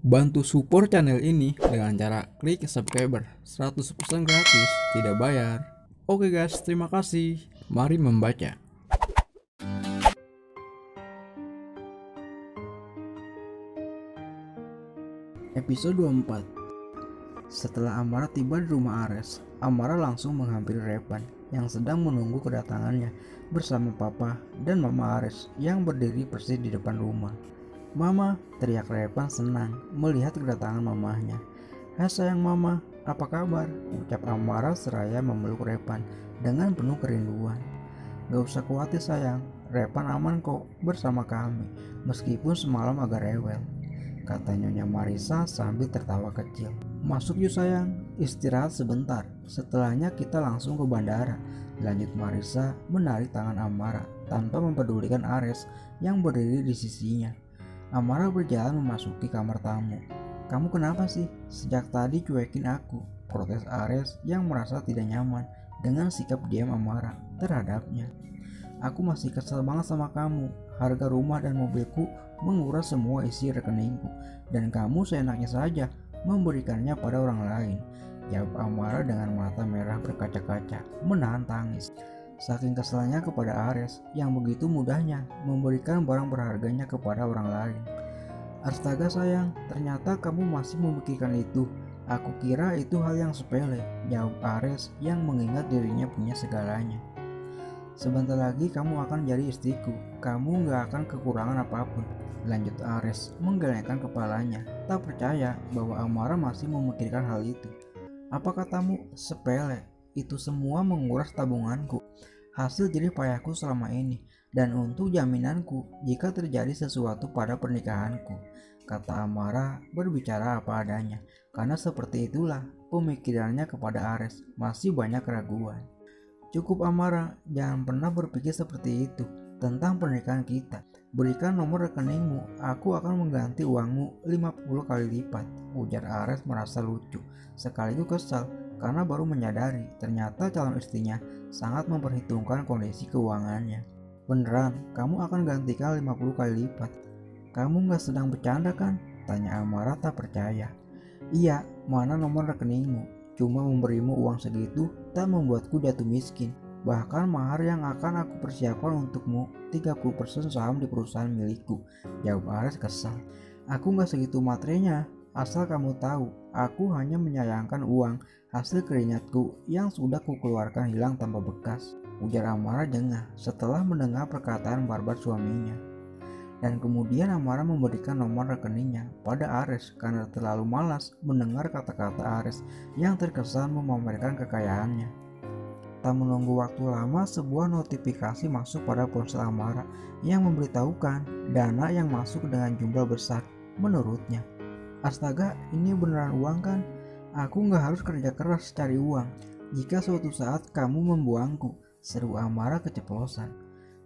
Bantu support channel ini dengan cara klik subscriber 100% gratis, tidak bayar. Oke guys, terima kasih. Mari membaca. Episode 24. Setelah Amara tiba di rumah Ares, Amara langsung menghampiri Repan yang sedang menunggu kedatangannya bersama Papa dan Mama Ares yang berdiri persis di depan rumah. "Mama," teriak Repan senang melihat kedatangan mamahnya. "Hai sayang Mama, apa kabar?" ucap Amara seraya memeluk Repan dengan penuh kerinduan. "Gak usah khawatir sayang, Repan aman kok bersama kami, meskipun semalam agak rewel," kata Nyonya Marisa sambil tertawa kecil. "Masuk yuk sayang, istirahat sebentar, setelahnya kita langsung ke bandara," lanjut Marisa menarik tangan Amara tanpa mempedulikan Ares yang berdiri di sisinya. Amara berjalan memasuki kamar tamu. "Kamu kenapa sih? Sejak tadi cuekin aku," protes Ares yang merasa tidak nyaman dengan sikap diam Amara terhadapnya. "Aku masih kesel banget sama kamu. Harga rumah dan mobilku menguras semua isi rekeningku, dan kamu seenaknya saja memberikannya pada orang lain," jawab Amara dengan mata merah berkaca-kaca menahan tangis. Saking keselnya kepada Ares yang begitu mudahnya memberikan barang berharganya kepada orang lain. "Astaga sayang, ternyata kamu masih memikirkan itu. Aku kira itu hal yang sepele," jawab Ares yang mengingat dirinya punya segalanya. "Sebentar lagi kamu akan jadi istriku. Kamu gak akan kekurangan apapun," lanjut Ares menggelengkan kepalanya, tak percaya bahwa Amara masih memikirkan hal itu. "Apa katamu sepele? Itu semua menguras tabunganku, hasil jerih payahku selama ini, dan untuk jaminanku jika terjadi sesuatu pada pernikahanku," kata Amara berbicara apa adanya, karena seperti itulah pemikirannya kepada Ares, masih banyak keraguan. "Cukup Amara, jangan pernah berpikir seperti itu tentang pernikahan kita. Berikan nomor rekeningmu, aku akan mengganti uangmu 50 kali lipat," ujar Ares merasa lucu sekaligus kesal karena baru menyadari ternyata calon istrinya sangat memperhitungkan kondisi keuangannya. "Beneran, kamu akan gantikan 50 kali lipat? Kamu gak sedang bercanda kan?" tanya Amara tak percaya. "Iya, mana nomor rekeningmu? Cuma memberimu uang segitu tak membuatku jatuh miskin. Bahkan mahar yang akan aku persiapkan untukmu 30% saham di perusahaan milikku," jawab Ares kesal. "Aku gak segitu materinya. Asal kamu tahu, aku hanya menyayangkan uang hasil keringatku yang sudah kukeluarkan hilang tanpa bekas," ujar Amara jengah setelah mendengar perkataan barbar suaminya. Dan kemudian Amara memberikan nomor rekeningnya pada Ares karena terlalu malas mendengar kata-kata Ares yang terkesan memamerkan kekayaannya. Tak menunggu waktu lama, sebuah notifikasi masuk pada ponsel Amara yang memberitahukan dana yang masuk dengan jumlah besar menurutnya. "Astaga, ini beneran uang kan? Aku gak harus kerja keras cari uang jika suatu saat kamu membuangku," seru Amara keceplosan.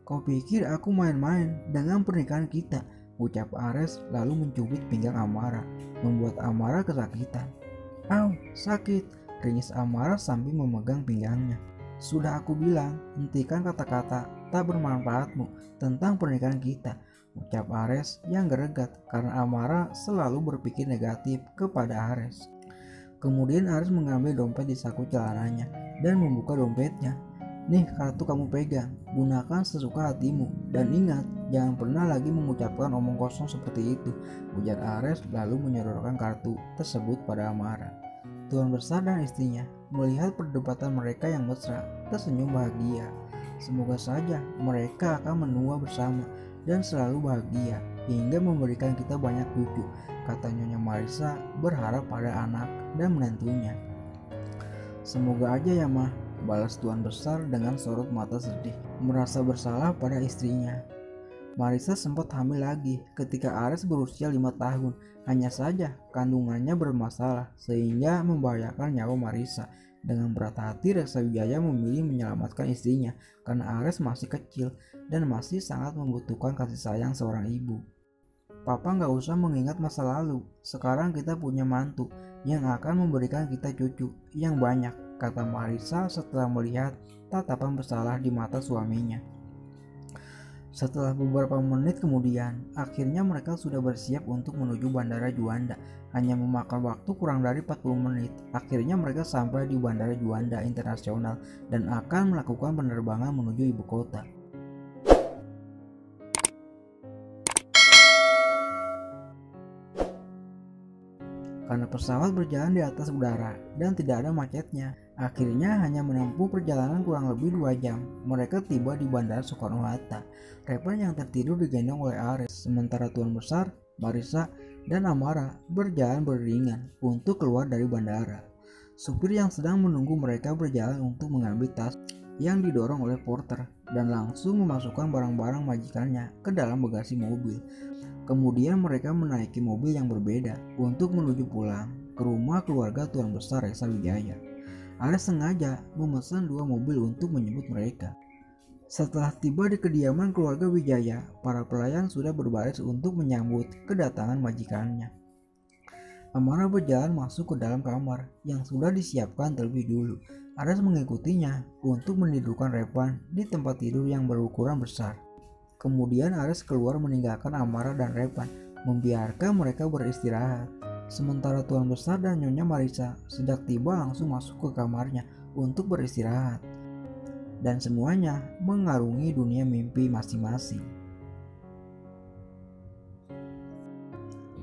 "Kau pikir aku main-main dengan pernikahan kita?" ucap Ares lalu mencubit pinggang Amara, membuat Amara kesakitan. "Au, sakit," ringis Amara sambil memegang pinggangnya. "Sudah aku bilang, hentikan kata-kata tak bermanfaatmu tentang pernikahan kita," ucap Ares yang greget karena Amara selalu berpikir negatif kepada Ares. Kemudian Ares mengambil dompet di saku celananya dan membuka dompetnya. "Nih kartu kamu pegang, gunakan sesuka hatimu, dan ingat jangan pernah lagi mengucapkan omong kosong seperti itu," ujar Ares lalu menyodorkan kartu tersebut pada Amara. Tuan besar dan istrinya melihat perdebatan mereka yang mesra tersenyum bahagia. Semoga saja mereka akan menua bersama dan selalu bahagia hingga memberikan kita banyak cucu, kata Nyonya Marisa berharap pada anak dan menantunya. "Semoga aja ya mah," balas tuan besar dengan sorot mata sedih, merasa bersalah pada istrinya. Marisa sempat hamil lagi ketika Ares berusia 5 tahun. Hanya saja kandungannya bermasalah sehingga membahayakan nyawa Marisa. Dengan berat hati Reksa Wijaya memilih menyelamatkan istrinya karena Ares masih kecil dan masih sangat membutuhkan kasih sayang seorang ibu. "Papa gak usah mengingat masa lalu. Sekarang kita punya mantu yang akan memberikan kita cucu yang banyak," kata Marisa setelah melihat tatapan bersalah di mata suaminya. Setelah beberapa menit kemudian, akhirnya mereka sudah bersiap untuk menuju Bandara Juanda. Hanya memakan waktu kurang dari 40 menit. Akhirnya mereka sampai di Bandara Juanda Internasional dan akan melakukan penerbangan menuju ibu kota. Karena pesawat berjalan di atas udara dan tidak ada macetnya, akhirnya hanya menempuh perjalanan kurang lebih 2 jam. Mereka tiba di Bandara Soekarno-Hatta. Repan yang tertidur digendong oleh Ares, sementara Tuan Besar, Marissa, dan Amara berjalan beriringan untuk keluar dari bandara. Supir yang sedang menunggu mereka berjalan untuk mengambil tas yang didorong oleh porter dan langsung memasukkan barang-barang majikannya ke dalam bagasi mobil. Kemudian mereka menaiki mobil yang berbeda untuk menuju pulang ke rumah keluarga Tuan Besar Reksa Wijaya. Ares sengaja memesan 2 mobil untuk menjemput mereka. Setelah tiba di kediaman keluarga Wijaya, para pelayan sudah berbaris untuk menyambut kedatangan majikannya. Amara berjalan masuk ke dalam kamar yang sudah disiapkan terlebih dulu. Ares mengikutinya untuk menidurkan Repan di tempat tidur yang berukuran besar. Kemudian Ares keluar meninggalkan Amara dan Repan, membiarkan mereka beristirahat. Sementara Tuan Besar dan Nyonya Marissa sejak tiba langsung masuk ke kamarnya untuk beristirahat. Dan semuanya mengarungi dunia mimpi masing-masing.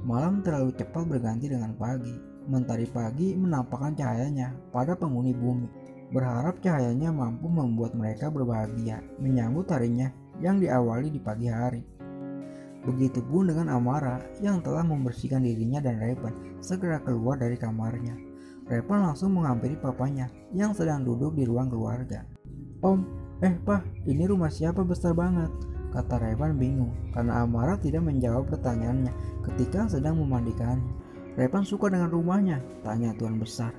Malam terlalu cepat berganti dengan pagi. Mentari pagi menampakkan cahayanya pada penghuni bumi, berharap cahayanya mampu membuat mereka berbahagia menyambut harinya yang diawali di pagi hari. Begitupun dengan Amara yang telah membersihkan dirinya dan Repan segera keluar dari kamarnya. Repan langsung menghampiri papanya yang sedang duduk di ruang keluarga. Pak, ini rumah siapa besar banget? Kata Repan bingung karena Amara tidak menjawab pertanyaannya ketika sedang memandikannya. Repan suka dengan rumahnya? Tanya Tuan Besar.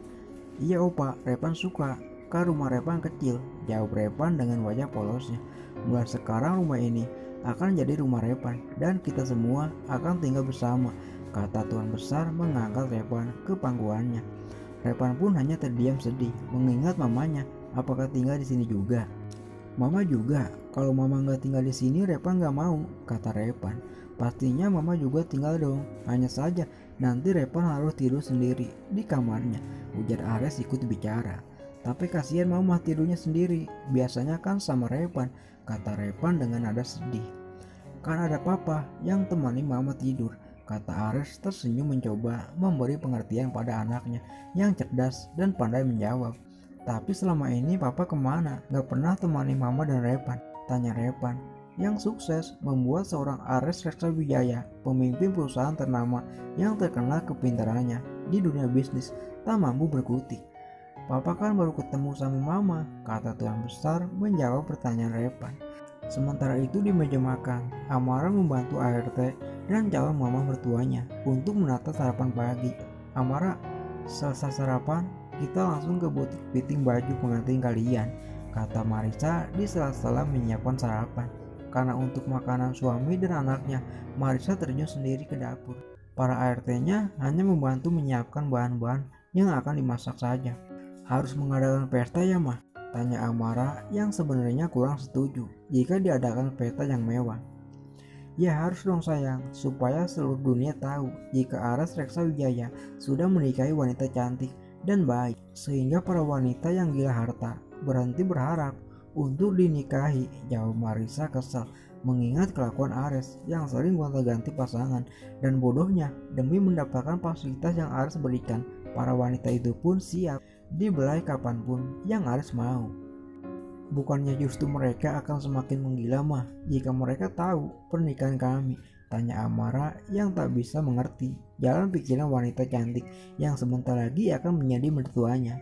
Iya opa, Repan suka. Kan rumah Repan kecil, jawab Repan dengan wajah polosnya. Mulai sekarang rumah ini akan jadi rumah Repan dan kita semua akan tinggal bersama, kata Tuan Besar mengangkat Repan ke pangkuannya. Repan pun hanya terdiam sedih mengingat mamanya. Apakah tinggal di sini juga? Mama juga. Kalau mama nggak tinggal di sini, Repan nggak mau, kata Repan. Pastinya mama juga tinggal dong. Hanya saja nanti Repan harus tidur sendiri di kamarnya, ujar Ares ikut bicara. Tapi kasihan mama tidurnya sendiri. Biasanya kan sama Repan, kata Repan dengan nada sedih. Kan ada papa yang temani mama tidur, kata Ares tersenyum mencoba memberi pengertian pada anaknya yang cerdas dan pandai menjawab. Tapi selama ini papa kemana? Gak pernah temani mama dan Repan, tanya Repan yang sukses membuat seorang Ares Reksa Wijaya, pemimpin perusahaan ternama yang terkenal kepintarannya di dunia bisnis, tak mampu berkutik. Papa kan baru ketemu sama mama, kata Tuan Besar menjawab pertanyaan Repan. Sementara itu di meja makan, Amara membantu ART dan calon mama mertuanya untuk menata sarapan pagi. Amara, selesai sarapan, kita langsung ke butik fitting baju pengantin kalian, kata Marissa di sela-sela menyiapkan sarapan. Karena untuk makanan suami dan anaknya, Marissa terjun sendiri ke dapur. Para ART-nya hanya membantu menyiapkan bahan-bahan yang akan dimasak saja. Harus mengadakan pesta ya mah? Tanya Amara yang sebenarnya kurang setuju jika diadakan pesta yang mewah. Ya harus dong sayang, supaya seluruh dunia tahu jika Ares Reksa Wijaya sudah menikahi wanita cantik dan baik, sehingga para wanita yang gila harta berhenti berharap untuk dinikahi, jawab Marissa kesal mengingat kelakuan Ares yang sering gonta-ganti pasangan, dan bodohnya demi mendapatkan fasilitas yang Ares berikan, para wanita itu pun siap dibelai kapanpun yang Ares mau. Bukannya justru mereka akan semakin menggila mah jika mereka tahu pernikahan kami, tanya Amara yang tak bisa mengerti jalan pikiran wanita cantik yang sebentar lagi akan menjadi mertuanya.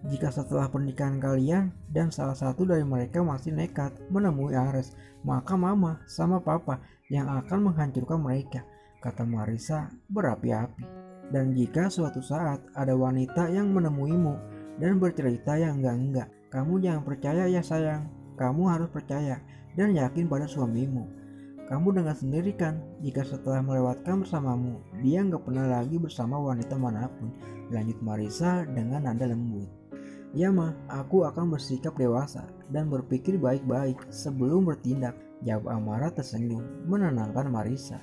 Jika setelah pernikahan kalian dan salah satu dari mereka masih nekat menemui Ares, maka mama sama papa yang akan menghancurkan mereka, kata Marissa berapi-api. Dan jika suatu saat ada wanita yang menemuimu dan bercerita yang enggak, kamu jangan percaya ya sayang, kamu harus percaya dan yakin pada suamimu. Kamu dengar sendiri kan, jika setelah melewatkan bersamamu, dia nggak pernah lagi bersama wanita manapun, lanjut Marissa dengan nada lembut. Ya mah, aku akan bersikap dewasa dan berpikir baik-baik sebelum bertindak, Jawab Amara tersenyum, menenangkan Marissa.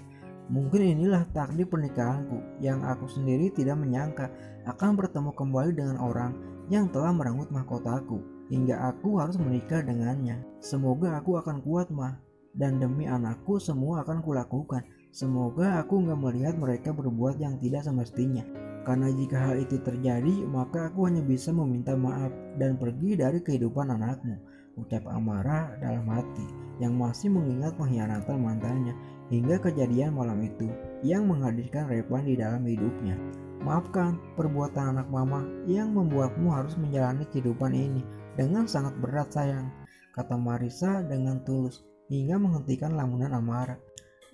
Mungkin inilah takdir pernikahanku yang aku sendiri tidak menyangka akan bertemu kembali dengan orang yang telah merenggut mahkotaku hingga aku harus menikah dengannya. Semoga aku akan kuat, Ma, dan demi anakku semua akan kulakukan. Semoga aku gak melihat mereka berbuat yang tidak semestinya. Karena jika hal itu terjadi, maka aku hanya bisa meminta maaf dan pergi dari kehidupan anakmu, ucap Amara dalam hati yang masih mengingat pengkhianatan mantannya hingga kejadian malam itu yang menghadirkan Revan di dalam hidupnya. Maafkan perbuatan anak mama yang membuatmu harus menjalani kehidupan ini dengan sangat berat, sayang, kata Marissa dengan tulus hingga menghentikan lamunan Amara.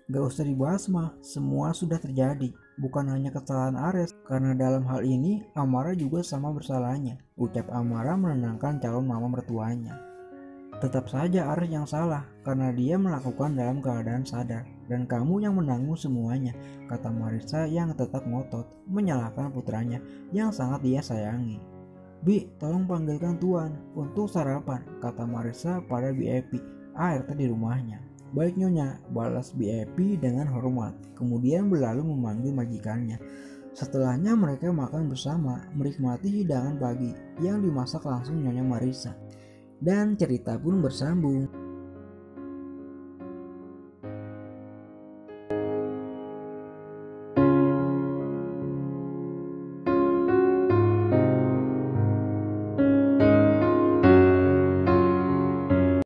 Gak usah dibahas, Ma, semua sudah terjadi. Bukan hanya kesalahan Ares, karena dalam hal ini Amara juga sama bersalahnya, ucap Amara menenangkan calon mama mertuanya. Tetap saja Ares yang salah karena dia melakukan dalam keadaan sadar dan kamu yang menanggung semuanya, kata Marissa yang tetap ngotot menyalahkan putranya yang sangat dia sayangi. Bi, tolong panggilkan Tuan untuk sarapan, kata Marissa pada BIP ART di rumahnya. Baik Nyonya, balas BIP dengan hormat, kemudian berlalu memanggil majikannya. Setelahnya mereka makan bersama, menikmati hidangan pagi yang dimasak langsung Nyonya Marissa. Dan cerita pun bersambung.